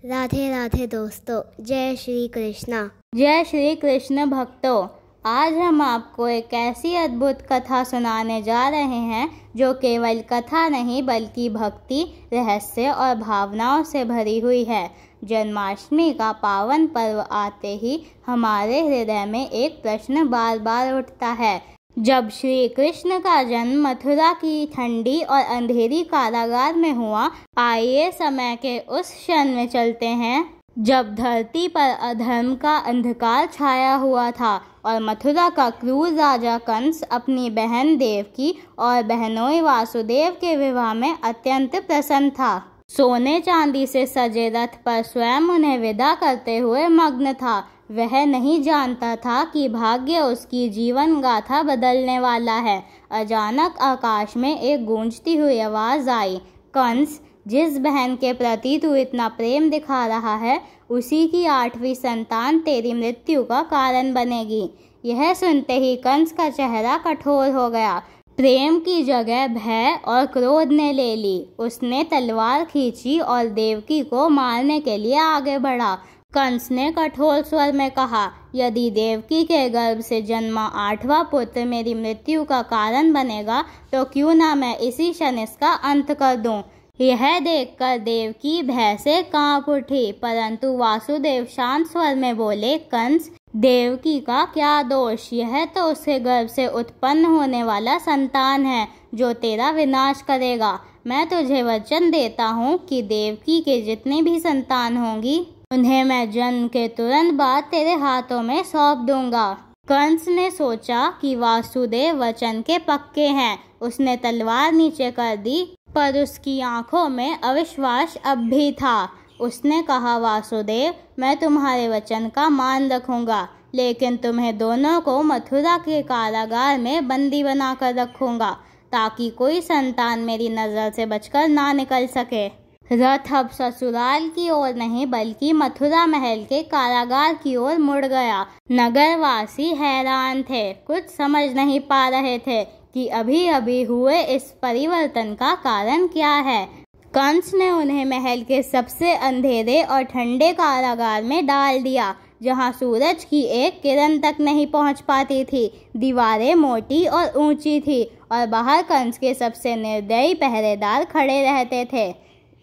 राधे राधे दोस्तों, जय श्री कृष्णा। जय श्री कृष्ण भक्तों। आज हम आपको एक ऐसी अद्भुत कथा सुनाने जा रहे हैं जो केवल कथा नहीं बल्कि भक्ति, रहस्य और भावनाओं से भरी हुई है। जन्माष्टमी का पावन पर्व आते ही हमारे हृदय में एक प्रश्न बार बार उठता है। जब श्री कृष्ण का जन्म मथुरा की ठंडी और अंधेरी कारागार में हुआ, आइए समय के उस क्षण में चलते हैं जब धरती पर अधर्म का अंधकार छाया हुआ था और मथुरा का क्रूर राजा कंस अपनी बहन देवकी और बहनोई वासुदेव के विवाह में अत्यंत प्रसन्न था। सोने चांदी से सजे रथ पर स्वयं उन्हें विदा करते हुए मग्न था। वह नहीं जानता था कि भाग्य उसकी जीवन गाथा बदलने वाला है। अचानक आकाश में एक गूंजती हुई आवाज आई, कंस, जिस बहन के प्रति तू इतना प्रेम दिखा रहा है, उसी की 8वीं संतान तेरी मृत्यु का कारण बनेगी। यह सुनते ही कंस का चेहरा कठोर हो गया। प्रेम की जगह भय और क्रोध ने ले ली। उसने तलवार खींची और देवकी को मारने के लिए आगे बढ़ा। कंस ने कठोर स्वर में कहा, यदि देवकी के गर्भ से जन्मा 8वां पुत्र मेरी मृत्यु का कारण बनेगा तो क्यों ना मैं इसी क्षण इसका अंत कर दूं। यह देखकर देवकी भय से कांप उठी, परंतु वासुदेव शांत स्वर में बोले, कंस, देवकी का क्या दोष? यह तो उसके गर्भ से उत्पन्न होने वाला संतान है जो तेरा विनाश करेगा। मैं तुझे वचन देता हूँ कि देवकी के जितनी भी संतान होंगी उन्हें मैं जन्म के तुरंत बाद तेरे हाथों में सौंप दूंगा। कंस ने सोचा कि वासुदेव वचन के पक्के हैं। उसने तलवार नीचे कर दी, पर उसकी आंखों में अविश्वास अब भी था। उसने कहा, वासुदेव, मैं तुम्हारे वचन का मान रखूंगा, लेकिन तुम्हें दोनों को मथुरा के कारागार में बंदी बनाकर रखूंगा ताकि कोई संतान मेरी नजर से बचकर ना निकल सके। रथ अब ससुराल की ओर नहीं बल्कि मथुरा महल के कारागार की ओर मुड़ गया। नगरवासी हैरान थे, कुछ समझ नहीं पा रहे थे कि अभी अभी हुए इस परिवर्तन का कारण क्या है। कंस ने उन्हें महल के सबसे अंधेरे और ठंडे कारागार में डाल दिया, जहां सूरज की एक किरण तक नहीं पहुंच पाती थी। दीवारें मोटी और ऊंची थी और बाहर कंस के सबसे निर्दयी पहरेदार खड़े रहते थे।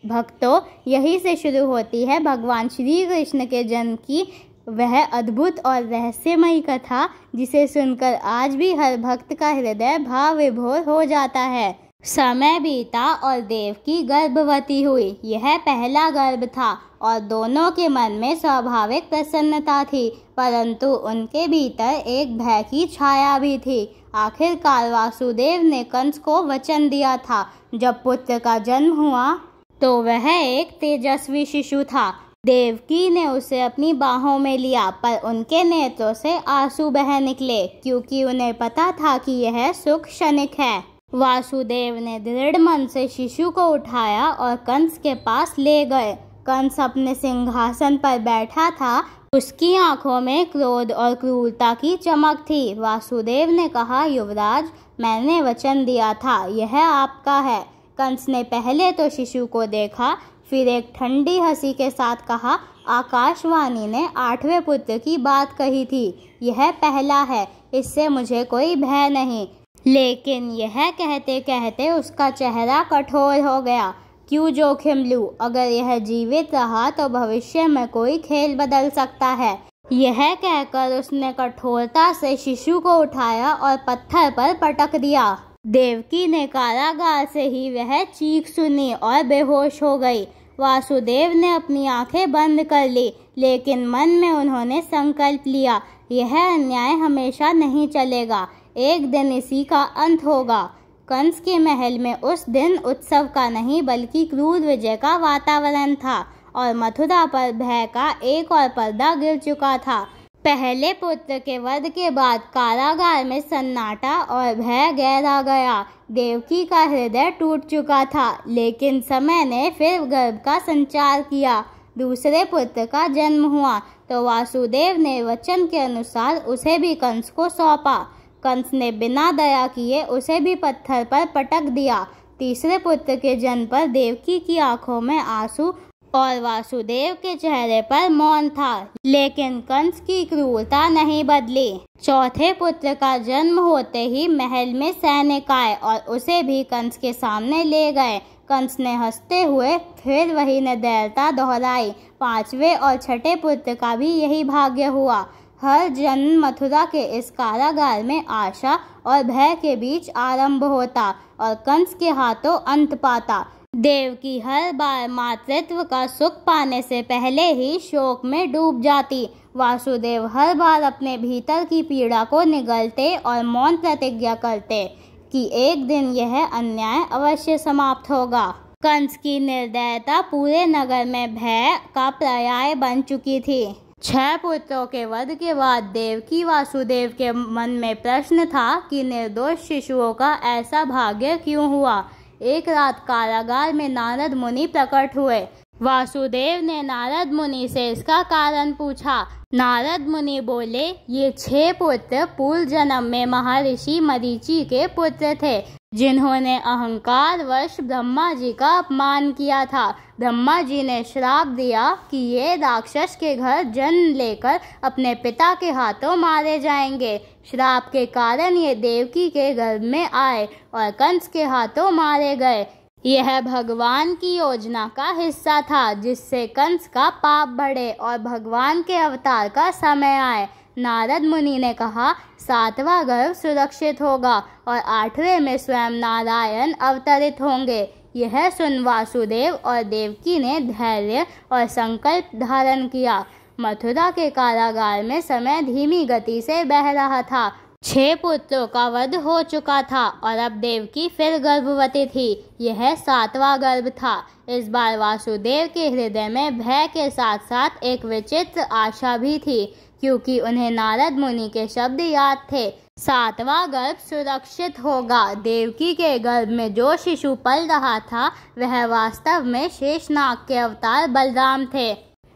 भक्तों, यही से शुरू होती है भगवान श्री कृष्ण के जन्म की वह अद्भुत और रहस्यमयी कथा, जिसे सुनकर आज भी हर भक्त का हृदय भाव विभोर हो जाता है। समय बीता और देवकी गर्भवती हुई। यह पहला गर्भ था और दोनों के मन में स्वाभाविक प्रसन्नता थी, परंतु उनके भीतर एक भय की छाया भी थी। आखिरकार वासुदेव ने कंस को वचन दिया था। जब पुत्र का जन्म हुआ तो वह एक तेजस्वी शिशु था। देवकी ने उसे अपनी बाहों में लिया, पर उनके नेत्रों से आंसू बह निकले, क्योंकि उन्हें पता था कि यह सुख क्षणिक है। वासुदेव ने दृढ़ मन से शिशु को उठाया और कंस के पास ले गए। कंस अपने सिंहासन पर बैठा था। उसकी आंखों में क्रोध और क्रूरता की चमक थी। वासुदेव ने कहा, युवराज, मैंने वचन दिया था, यह आपका है। कंस ने पहले तो शिशु को देखा, फिर एक ठंडी हंसी के साथ कहा, आकाशवाणी ने 8वें पुत्र की बात कही थी। यह पहला है, इससे मुझे कोई भय नहीं। लेकिन यह कहते कहते उसका चेहरा कठोर हो गया। क्यों जोखिम लूं? अगर यह जीवित रहा तो भविष्य में कोई खेल बदल सकता है। यह कहकर उसने कठोरता से शिशु को उठाया और पत्थर पर पटक दिया। देवकी ने कारागार से ही वह चीख सुनी और बेहोश हो गई। वासुदेव ने अपनी आंखें बंद कर ली, लेकिन मन में उन्होंने संकल्प लिया, यह अन्याय हमेशा नहीं चलेगा, एक दिन इसी का अंत होगा। कंस के महल में उस दिन उत्सव का नहीं बल्कि क्रूर विजय का वातावरण था और मथुरा पर भय का एक और पर्दा गिर चुका था। पहले पुत्र के वध के बाद कारागार में सन्नाटा और भय गहरा गया। देवकी का हृदय टूट चुका था, लेकिन समय ने फिर गर्भ का संचार किया। दूसरे पुत्र का जन्म हुआ तो वासुदेव ने वचन के अनुसार उसे भी कंस को सौंपा। कंस ने बिना दया किए उसे भी पत्थर पर पटक दिया। तीसरे पुत्र के जन्म पर देवकी की आंखों में आंसू और वासुदेव के चेहरे पर मौन था। लेकिन कंस की क्रूरता नहीं बदली। चौथे पुत्र का जन्म होते ही महल में सैनिक आए और उसे भी कंस के सामने ले गए। कंस ने हंसते हुए फिर वही निर्दयता दोहराई। पांचवें और छठे पुत्र का भी यही भाग्य हुआ। हर जन्म मथुरा के इस कारागार में आशा और भय के बीच आरंभ होता और कंस के हाथों अंत पाता। देवकी हर बार मातृत्व का सुख पाने से पहले ही शोक में डूब जाती। वासुदेव हर बार अपने भीतर की पीड़ा को निगलते और मौन प्रतिज्ञा करते कि एक दिन यह अन्याय अवश्य समाप्त होगा। कंस की निर्दयता पूरे नगर में भय का पर्याय बन चुकी थी। 6 पुत्रों के वध के बाद देवकी वासुदेव के मन में प्रश्न था कि निर्दोष शिशुओं का ऐसा भाग्य क्यों हुआ। एक रात कारागार में नारद मुनि प्रकट हुए। वासुदेव ने नारद मुनि से इसका कारण पूछा। नारद मुनि बोले, ये 6 पुत्र पूर्व जन्म में महर्षि मरीचि के पुत्र थे, जिन्होंने अहंकार वश ब्रह्मा जी का अपमान किया था। ब्रह्मा जी ने श्राप दिया कि ये राक्षस के घर जन्म लेकर अपने पिता के हाथों मारे जाएंगे। श्राप के कारण ये देवकी के गर्भ में आए और कंस के हाथों मारे गए। यह भगवान की योजना का हिस्सा था, जिससे कंस का पाप बढ़े और भगवान के अवतार का समय आए। नारद मुनि ने कहा, 7वां गर्भ सुरक्षित होगा और 8वें में स्वयं नारायण अवतरित होंगे। यह सुन वासुदेव और देवकी ने धैर्य और संकल्प धारण किया। मथुरा के कारागार में समय धीमी गति से बह रहा था। 6 पुत्रों का वध हो चुका था और अब देवकी फिर गर्भवती थी। यह 7वां गर्भ था। इस बार वासुदेव के हृदय में भय के साथ साथ एक विचित्र आशा भी थी, क्योंकि उन्हें नारद मुनि के शब्द याद थे, 7वां गर्भ सुरक्षित होगा। देवकी के गर्भ में जो शिशु पल रहा था वह वास्तव में शेषनाग के अवतार बलराम थे।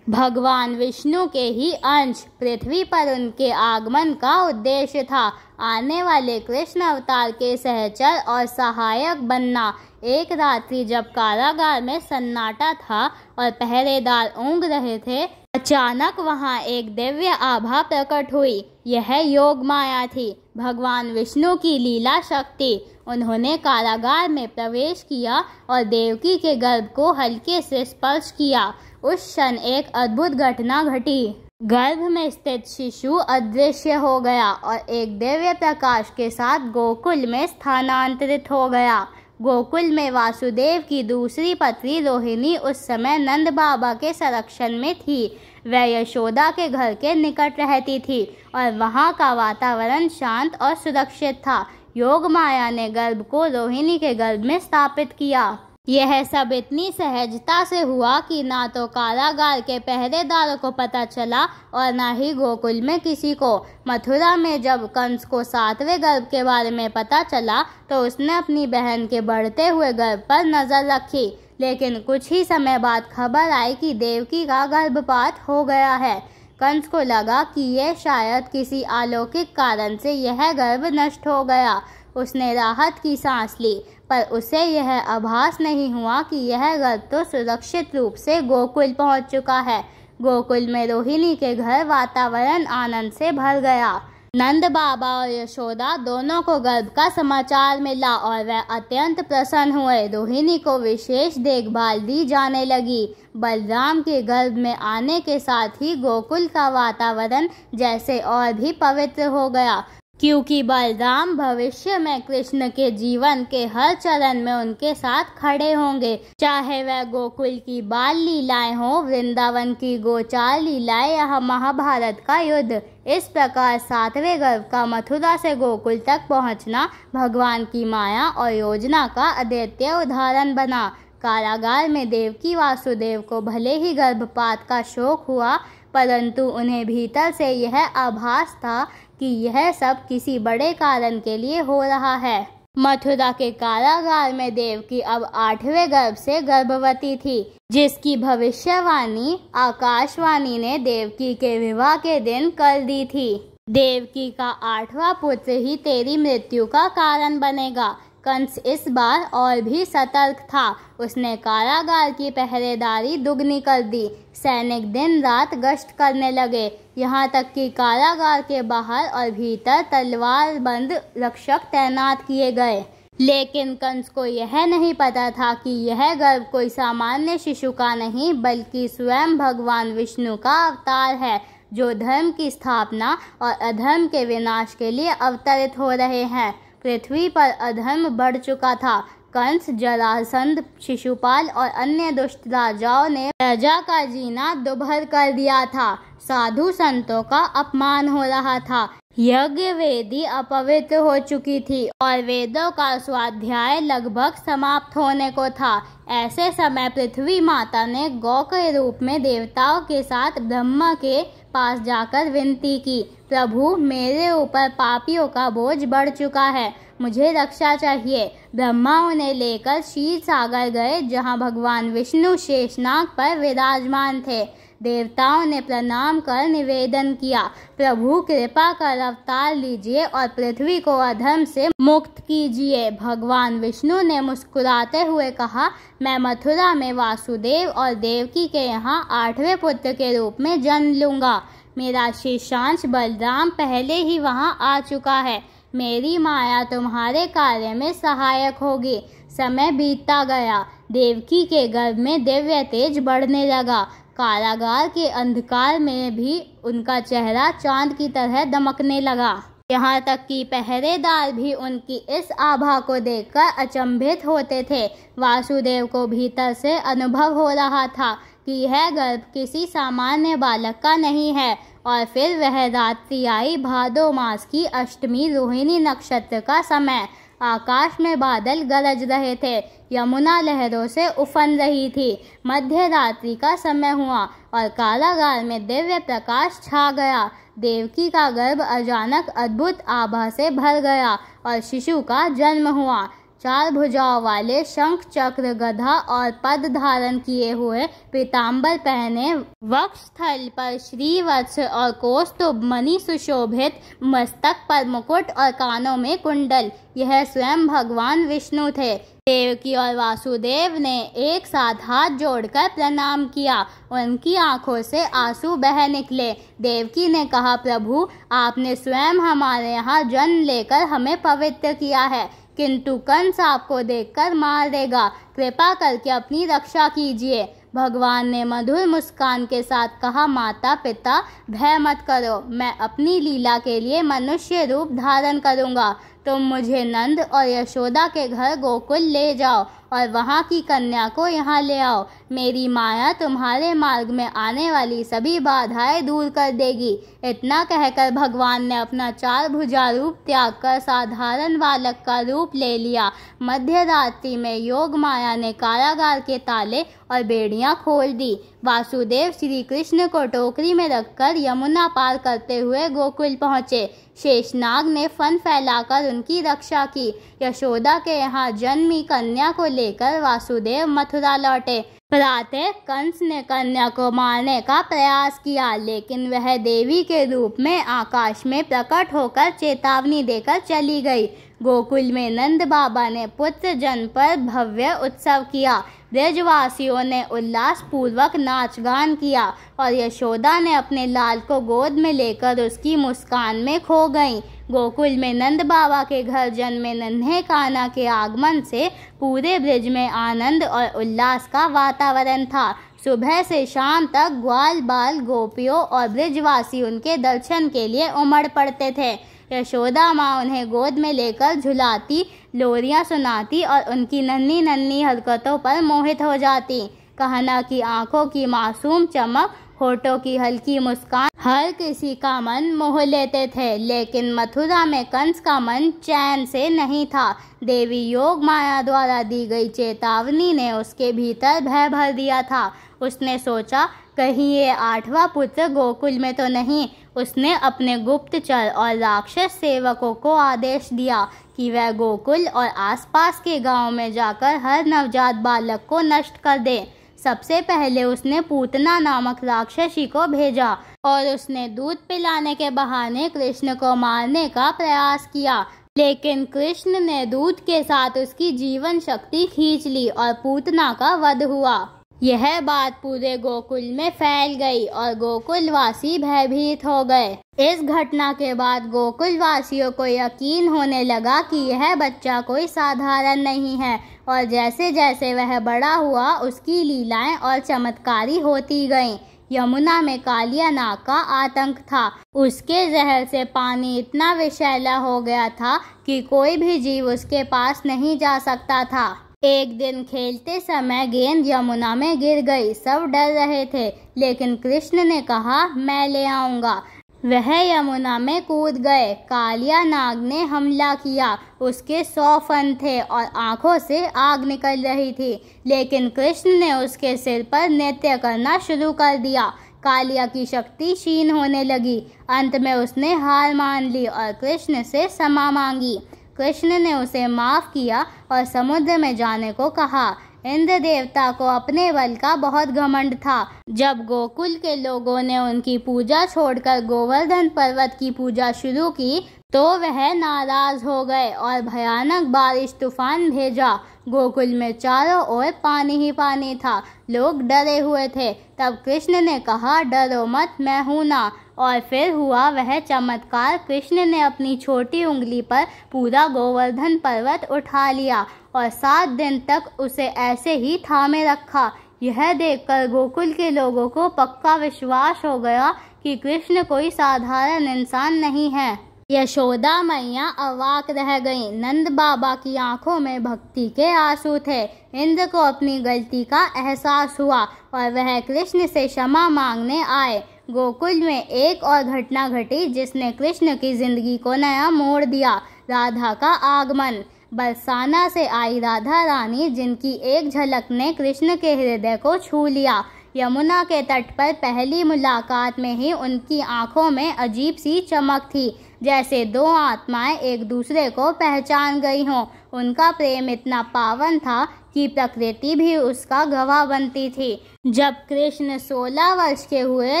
भगवान विष्णु के ही अंश। पृथ्वी पर उनके आगमन का उद्देश्य था आने वाले कृष्ण अवतार के सहचर और सहायक बनना। एक रात्रि जब कारागार में सन्नाटा था और पहरेदार ऊँघ रहे थे, अचानक वहां एक दिव्य आभा प्रकट हुई। यह योग माया थी, भगवान विष्णु की लीला शक्ति। उन्होंने कारागार में प्रवेश किया और देवकी के गर्भ को हल्के से स्पर्श किया। उस क्षण एक अद्भुत घटना घटी। गर्भ में स्थित शिशु अदृश्य हो गया और एक दिव्य प्रकाश के साथ गोकुल में स्थानांतरित हो गया। गोकुल में वासुदेव की दूसरी पत्नी रोहिणी उस समय नंद बाबा के संरक्षण में थी। वह यशोदा के घर के निकट रहती थी और वहाँ का वातावरण शांत और सुरक्षित था। योग माया ने गर्भ को रोहिणी के गर्भ में स्थापित किया। यह सब इतनी सहजता से हुआ कि ना तो कारागार के पहरेदारों को पता चला और ना ही गोकुल में किसी को। मथुरा में जब कंस को 7वें गर्भ के बारे में पता चला तो उसने अपनी बहन के बढ़ते हुए गर्भ पर नजर रखी, लेकिन कुछ ही समय बाद खबर आई कि देवकी का गर्भपात हो गया है। कंस को लगा कि यह शायद किसी अलौकिक कारण से यह गर्भ नष्ट हो गया। उसने राहत की सांस ली, पर उसे यह आभास नहीं हुआ कि यह गर्भ तो सुरक्षित रूप से गोकुल पहुंच चुका है। गोकुल में रोहिणी के घर वातावरण आनंद से भर गया। नंद बाबा और यशोदा दोनों को गर्भ का समाचार मिला और वह अत्यंत प्रसन्न हुए। रोहिणी को विशेष देखभाल दी जाने लगी। बलराम के गर्भ में आने के साथ ही गोकुल का वातावरण जैसे और भी पवित्र हो गया, क्योंकि बलराम भविष्य में कृष्ण के जीवन के हर चरण में उनके साथ खड़े होंगे, चाहे वह गोकुल की बाल लीलाएं हो, वृंदावन की गोचार लीलाएं या महाभारत का युद्ध। इस प्रकार 7वें गर्भ का मथुरा से गोकुल तक पहुंचना भगवान की माया और योजना का अद्वितीय उदाहरण बना। कारागार में देवकी वासुदेव को भले ही गर्भपात का शोक हुआ, परंतु उन्हें भीतर से यह आभास था कि यह सब किसी बड़े कारण के लिए हो रहा है। मथुरा के कारागार में देवकी अब 8वें गर्भ से गर्भवती थी, जिसकी भविष्यवाणी आकाशवाणी ने देवकी के विवाह के दिन कर दी थी। देवकी का 8वां पुत्र ही तेरी मृत्यु का कारण बनेगा। कंस इस बार और भी सतर्क था। उसने कारागार की पहरेदारी दुगनी कर दी। सैनिक दिन रात गश्त करने लगे, यहाँ तक कि कारागार के बाहर और भीतर तलवारबंद रक्षक तैनात किए गए। लेकिन कंस को यह नहीं पता था कि यह गर्भ कोई सामान्य शिशु का नहीं बल्कि स्वयं भगवान विष्णु का अवतार है, जो धर्म की स्थापना और अधर्म के विनाश के लिए अवतरित हो रहे हैं। पृथ्वी पर अधर्म बढ़ चुका था। कंस, जरासंध, शिशुपाल और अन्य दुष्ट राजाओं ने प्रजा का जीना दुभर कर दिया था। साधु संतों का अपमान हो रहा था। यज्ञ वेदी अपवित्र हो चुकी थी और वेदों का स्वाध्याय लगभग समाप्त होने को था। ऐसे समय पृथ्वी माता ने गौ के रूप में देवताओं के साथ ब्रह्मा के पास जाकर विनती की, प्रभु मेरे ऊपर पापियों का बोझ बढ़ चुका है, मुझे रक्षा चाहिए। ब्रह्मा उन्हें लेकर क्षीर सागर गए, जहाँ भगवान विष्णु शेषनाग पर विराजमान थे। देवताओं ने प्रणाम कर निवेदन किया, प्रभु कृपा कर अवतार लीजिए और पृथ्वी को अधर्म से मुक्त कीजिए। भगवान विष्णु ने मुस्कुराते हुए कहा, मैं मथुरा में वासुदेव और देवकी के यहाँ 8वें पुत्र के रूप में जन्म लूंगा। मेरा शिष्यांश बलराम पहले ही वहाँ आ चुका है। मेरी माया तुम्हारे कार्य में सहायक होगी। समय बीतता गया। देवकी के गर्भ में दिव्य तेज बढ़ने लगा। कारागार के अंधकार में भी उनका चेहरा चांद की तरह दमकने लगा। यहाँ तक कि पहरेदार भी उनकी इस आभा को देखकर अचंभित होते थे। वासुदेव को भीतर से अनुभव हो रहा था कि यह गर्भ किसी सामान्य बालक का नहीं है। और फिर वह रात्रि आई, भादो मास की अष्टमी, रोहिणी नक्षत्र का समय। आकाश में बादल गरज रहे थे। यमुना लहरों से उफन रही थी। मध्य रात्रि का समय हुआ और कारागार में दिव्य प्रकाश छा गया। देवकी का गर्भ अचानक अद्भुत आभा से भर गया और शिशु का जन्म हुआ। 4 भुजाओं वाले शंख, चक्र, गदा और पद धारण किए हुए, पीताम्बर पहने, वक्षस्थल पर श्रीवत्स और कौस्तुभ मणि सुशोभित, मस्तक पर मुकुट और कानों में कुंडल, यह स्वयं भगवान विष्णु थे। देवकी और वासुदेव ने एक साथ हाथ जोड़कर प्रणाम किया। उनकी आंखों से आंसू बह निकले। देवकी ने कहा, प्रभु आपने स्वयं हमारे यहाँ जन्म लेकर हमें पवित्र किया है, किंतु कंस आपको देखकर मार देगा। कृपा करके अपनी रक्षा कीजिए। भगवान ने मधुर मुस्कान के साथ कहा, माता पिता भय मत करो, मैं अपनी लीला के लिए मनुष्य रूप धारण करूंगा। तुम मुझे नंद और यशोदा के घर गोकुल ले जाओ और वहाँ की कन्या को यहाँ ले आओ। मेरी माया तुम्हारे मार्ग में आने वाली सभी बाधाएं दूर कर देगी। इतना कहकर भगवान ने अपना 4 भुजा रूप त्याग कर साधारण बालक का रूप ले लिया। मध्य रात्रि में योग माया ने कारागार के ताले और बेड़ियां खोल दी। वासुदेव श्री कृष्ण को टोकरी में रखकर यमुना पार करते हुए गोकुल पहुँचे। शेषनाग ने फन फैलाकर उनकी रक्षा की। यशोदा के यहाँ जन्मी कन्या को लेकर वासुदेव मथुरा लौटे। प्रातः कंस ने कन्या को मारने का प्रयास किया, लेकिन वह देवी के रूप में आकाश में प्रकट होकर चेतावनी देकर चली गई। गोकुल में नंद बाबा ने पुत्र जन्म पर भव्य उत्सव किया। ब्रजवासियों ने उल्लास पूर्वक नाच गान किया और यशोदा ने अपने लाल को गोद में लेकर उसकी मुस्कान में खो गईं। गोकुल में नंद बाबा के घर जन्मे नन्हे कान्हा के आगमन से पूरे ब्रज में आनंद और उल्लास का वातावरण था। सुबह से शाम तक ग्वाल बाल गोपियों और ब्रजवासी उनके दर्शन के लिए उमड़ पड़ते थे। यशोदा माँ उन्हें गोद में लेकर झुलाती, लोरियां सुनाती और उनकी नन्ही नन्ही हरकतों पर मोहित हो जाती। कान्हा की आंखों की मासूम चमक, होठों की हल्की मुस्कान हर किसी का मन मोह लेते थे। लेकिन मथुरा में कंस का मन चैन से नहीं था। देवी योग माया द्वारा दी गई चेतावनी ने उसके भीतर भय भर दिया था। उसने सोचा, कहीं ये 8वां पुत्र गोकुल में तो नहीं। उसने अपने गुप्तचर और राक्षस सेवकों को आदेश दिया कि वह गोकुल और आसपास के गांव में जाकर हर नवजात बालक को नष्ट कर दे। सबसे पहले उसने पूतना नामक राक्षसी को भेजा और उसने दूध पिलाने के बहाने कृष्ण को मारने का प्रयास किया। लेकिन कृष्ण ने दूत के साथ उसकी जीवन शक्ति खींच ली और पूतना का वध हुआ। यह बात पूरे गोकुल में फैल गई और गोकुलवासी भयभीत हो गए। इस घटना के बाद गोकुलवासियों को यकीन होने लगा कि यह बच्चा कोई साधारण नहीं है, और जैसे जैसे वह बड़ा हुआ उसकी लीलाएं और चमत्कारी होती गईं। यमुना में कालिया नाग का आतंक था। उसके जहर से पानी इतना विषैला हो गया था कि कोई भी जीव उसके पास नहीं जा सकता था। एक दिन खेलते समय गेंद यमुना में गिर गई। सब डर रहे थे, लेकिन कृष्ण ने कहा, मैं ले आऊंगा। वह यमुना में कूद गए। कालिया नाग ने हमला किया। उसके 100 फन थे और आंखों से आग निकल रही थी, लेकिन कृष्ण ने उसके सिर पर नृत्य करना शुरू कर दिया। कालिया की शक्ति क्षीण होने लगी। अंत में उसने हार मान ली और कृष्ण से क्षमा मांगी। कृष्ण ने उसे माफ किया और समुद्र में जाने को कहा। इंद्र देवता को अपने बल का बहुत घमंड था। जब गोकुल के लोगों ने उनकी पूजा छोड़कर गोवर्धन पर्वत की पूजा शुरू की तो वह नाराज हो गए और भयानक बारिश तूफान भेजा। गोकुल में चारों ओर पानी ही पानी था। लोग डरे हुए थे। तब कृष्ण ने कहा, डरो मत, मैं हूं ना। और फिर हुआ वह चमत्कार। कृष्ण ने अपनी छोटी उंगली पर पूरा गोवर्धन पर्वत उठा लिया और 7 दिन तक उसे ऐसे ही थामे रखा। यह देखकर गोकुल के लोगों को पक्का विश्वास हो गया कि कृष्ण कोई साधारण इंसान नहीं है। यशोदा मैया अवाक रह गईं। नंद बाबा की आंखों में भक्ति के आंसू थे। इंद्र को अपनी गलती का एहसास हुआ और वह कृष्ण से क्षमा मांगने आए। गोकुल में एक और घटना घटी जिसने कृष्ण की जिंदगी को नया मोड़ दिया। राधा का आगमन। बरसाना से आई राधा रानी, जिनकी एक झलक ने कृष्ण के हृदय को छू लिया। यमुना के तट पर पहली मुलाकात में ही उनकी आंखों में अजीब सी चमक थी, जैसे 2 आत्माएं एक दूसरे को पहचान गई हों। उनका प्रेम इतना पावन था कि प्रकृति भी उसका गवाह बनती थी। जब कृष्ण 16 वर्ष के हुए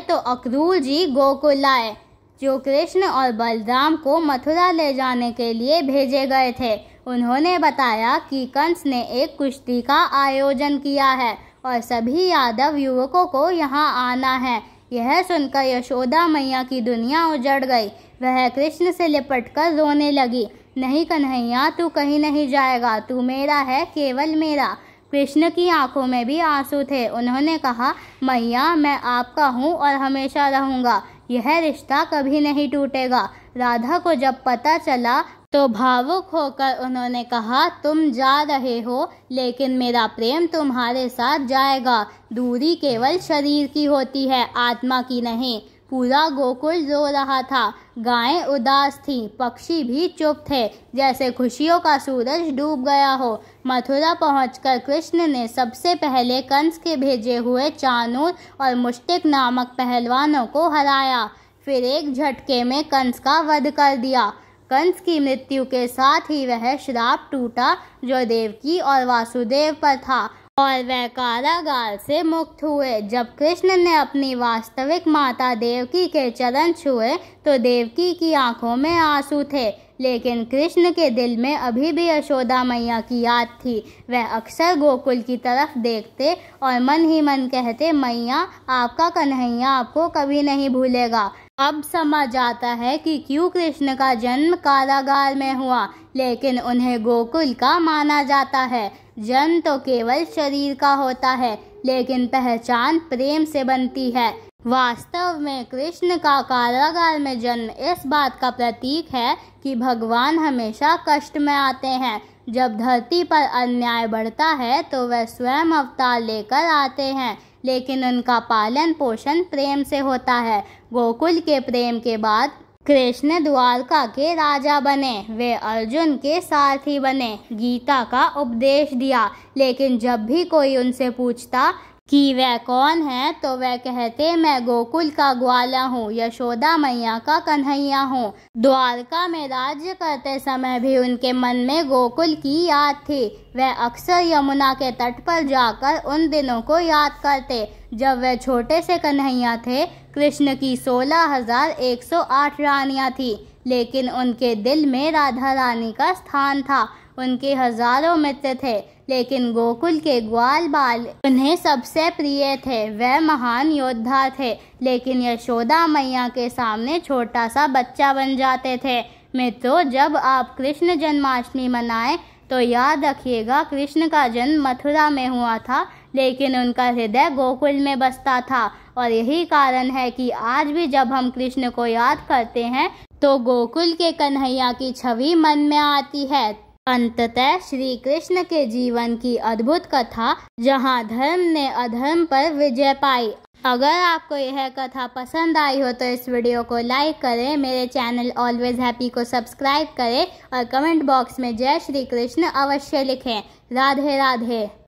तो अक्रूर जी गोकुल आए, जो कृष्ण और बलराम को मथुरा ले जाने के लिए भेजे गए थे। उन्होंने बताया कि कंस ने एक कुश्ती का आयोजन किया है और सभी यादव युवकों को यहाँ आना है। यह सुनकर यशोदा मैया की दुनिया उजड़ गई। वह कृष्ण से लिपटकर रोने लगी। नहीं कन्हैया, तू कहीं नहीं जाएगा, तू मेरा है, केवल मेरा। कृष्ण की आंखों में भी आंसू थे। उन्होंने कहा, मैया, मैं आपका हूँ और हमेशा रहूँगा। यह रिश्ता कभी नहीं टूटेगा। राधा को जब पता चला तो भावुक होकर उन्होंने कहा, तुम जा रहे हो, लेकिन मेरा प्रेम तुम्हारे साथ जाएगा। दूरी केवल शरीर की होती है, आत्मा की नहीं। पूरा गोकुल रो रहा था। गायें उदास थीं, पक्षी भी चुप थे, जैसे खुशियों का सूरज डूब गया हो। मथुरा पहुंचकर कृष्ण ने सबसे पहले कंस के भेजे हुए चाणूर और मुष्टिक नामक पहलवानों को हराया। फिर एक झटके में कंस का वध कर दिया। कंस की मृत्यु के साथ ही वह श्राप टूटा जो देवकी और वासुदेव पर था, और वह कारागार से मुक्त हुए। जब कृष्ण ने अपनी वास्तविक माता देवकी के चरण छुए तो देवकी की आंखों में आंसू थे, लेकिन कृष्ण के दिल में अभी भी यशोदा मैया की याद थी। वह अक्सर गोकुल की तरफ देखते और मन ही मन कहते, मैया, आपका कन्हैया आपको कभी नहीं भूलेगा। अब समझ आता है कि क्यों कृष्ण का जन्म कारागार में हुआ, लेकिन उन्हें गोकुल का माना जाता है। जन्म तो केवल शरीर का होता है, लेकिन पहचान प्रेम से बनती है। वास्तव में कृष्ण का कारागार में जन्म इस बात का प्रतीक है कि भगवान हमेशा कष्ट में आते हैं। जब धरती पर अन्याय बढ़ता है तो वह स्वयं अवतार लेकर आते हैं, लेकिन उनका पालन पोषण प्रेम से होता है। गोकुल के प्रेम के बाद कृष्ण द्वारका के राजा बने। वे अर्जुन के सारथी बने, गीता का उपदेश दिया। लेकिन जब भी कोई उनसे पूछता कि वह कौन है तो वह कहते, मैं गोकुल का ग्वाला हूँ, यशोदा मैया का कन्हैया हूँ। द्वारका में राज्य करते समय भी उनके मन में गोकुल की याद थी। वह अक्सर यमुना के तट पर जाकर उन दिनों को याद करते जब वह छोटे से कन्हैया थे। कृष्ण की 16,108 रानियां थी, लेकिन उनके दिल में राधा रानी का स्थान था। उनके हजारों मित्र थे, लेकिन गोकुल के ग्वाल बाल उन्हें सबसे प्रिय थे। वह महान योद्धा थे, लेकिन यशोदा मैया के सामने छोटा सा बच्चा बन जाते थे। मित्रों, जब आप कृष्ण जन्माष्टमी मनाएं तो याद रखिएगा, कृष्ण का जन्म मथुरा में हुआ था, लेकिन उनका हृदय गोकुल में बसता था। और यही कारण है कि आज भी जब हम कृष्ण को याद करते हैं तो गोकुल के कन्हैया की छवि मन में आती है। अंततः श्री कृष्ण के जीवन की अद्भुत कथा, जहां धर्म ने अधर्म पर विजय पाई। अगर आपको यह कथा पसंद आई हो तो इस वीडियो को लाइक करें, मेरे चैनल ऑलवेज हैप्पी को सब्सक्राइब करें और कमेंट बॉक्स में जय श्री कृष्ण अवश्य लिखें। राधे राधे।